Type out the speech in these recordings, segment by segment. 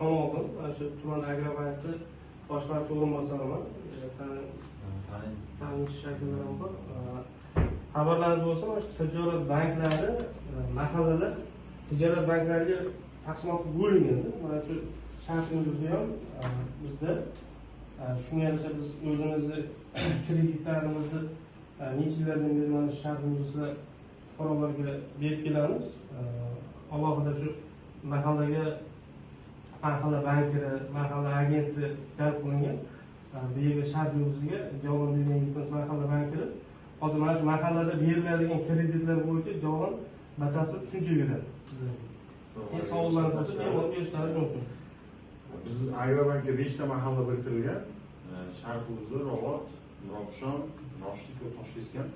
Tomog'im, shu tuman Agrobankni boshqaruvchi o'rinbosariman. Tanish shakllar bor. Xabarlaringiz bo'lsa, shu tijorat banklari mahallalar tijorat banklariga taqsimot bo'lingan. Mana shu shartimizda ham bizda shunga yarasha biz o'zimizni kreditlarimizni necha yillardan beri mana shu shartimizda fuqarolarga berib kelamiz. Alohida shu mahalla bankiri, mahalla agenti jalb qilingan. Bu yerga shartimizga javob bergan mahalla bankiri hozir mana shu mahallada beriladigan kreditlar bo'yicha javob batafsil tushuncha beradi. Keyin savollar bo'lsa bemalol berishlari mumkin. Biz Agrobankka 5 ta mahalla biriktirilgan. Sharqo'zi, Robot, Nurobshon, Noshlik va Toshkeskan.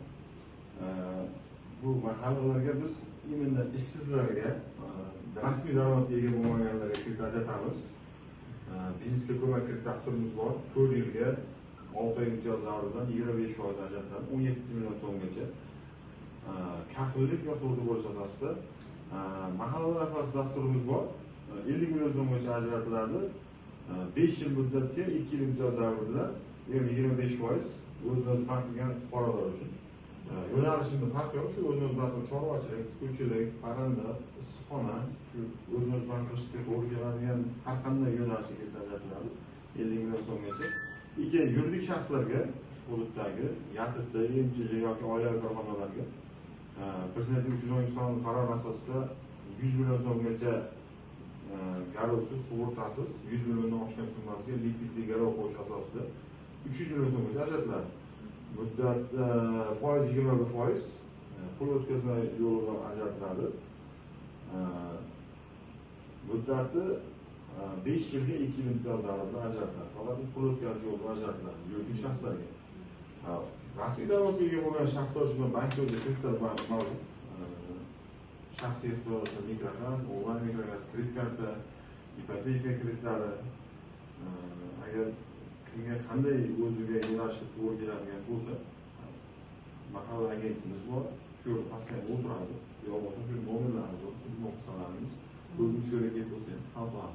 Bu mahallalarga biz imенно ishsizlarga, rasmiy daromadga ega bo'lmaganlarga kredit ajratamiz. Biznesga ko'mak kredit dasturimiz bor. 4 yilga 6 oy imtiyoz davridan 25% ajratiladi, 17 million so'mgacha. Kafillik va so'zi bo'lish asosida mahalla nafas dasturimiz bor. 50 million so'mgacha ajratiladi. 5 yil muddatga 2 yil imtiyoz davrida 25% o'z-o'zi farq qilgan fuqarolar uchun. Yo'nalishimda farq yo'q, shu o'z-o'zi bilan chorvachilik, tikuvchilik, parranda, issiqxona, shu o'z-o'zi bilan qilishga to'g'ri keladigan har qanday yo'nalishga ajratiladi 50 million so'mgacha. Keyin yuridik shaxslarga hududdagi yatibda, MCJ yoki oilaviy korxonalarga Prezidentning 310 qarori asosida 100 million so'mgacha garovsiz, sug'urtasiz 100 milliondan oshgan summasiga likvidli garov qo'yish asosida 300 million so'mgacha ajratiladi. Muddat foiz 21%, pul o'tkazma yo'li bilan ajratiladi. Muddati 5 yilga 2 yil imtiyoz davrida ajratiladi. Faqat pul o'tkazish yo'li bilan ajratiladi yuridik shaxslarga. Rasmiy daromadga ega bo'lgan shaxslar uchun bankda o'zi kreditlar mavjud. Shaxsiy ixtirosi, mikrokart, onlayn mikrokart, kredit karta, ipoteka kreditlari. Agar kimga qanday o'ziga yo'nalishga to'g'ri keladigan bo'lsa, mahalla agentimiz bor. Shu pastda o'tiradi. Yo bo'lmasa shu nomerlarimiz bor, telefon qisalarimiz. O'zimiz shu yerga kelib bo'lsa ham xalq